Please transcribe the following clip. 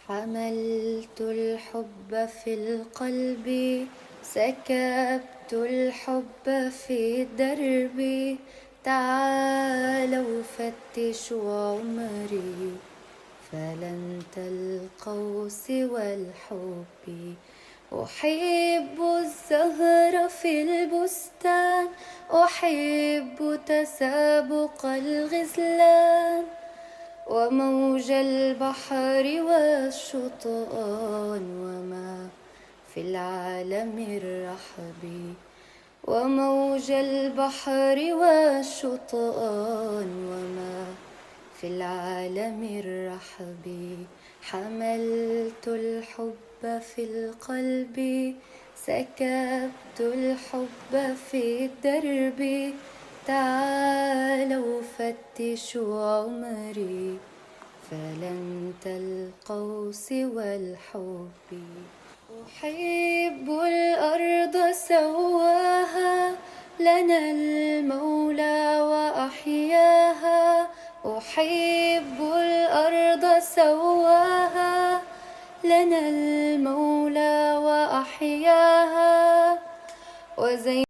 حملت الحب في القلب، سكبت الحب في دربي. تعالوا فتشوا عمري، فلن تلقوا سوى الحب. أحب الزهر في البستان، أحب تسابق الغزلان، وموج البحر والشطآن، وما في العالم الرحب. وموج البحر والشطآن، وما في العالم الرحب. حملت الحب في القلب، سكبت الحب في الدرب. تعالوا فتشوا عمري، فلن تلقوا سوى الحب. أحب الأرض سواها لنا المولى وأحياها. أحب الأرض سواها لنا المولى وأحياها.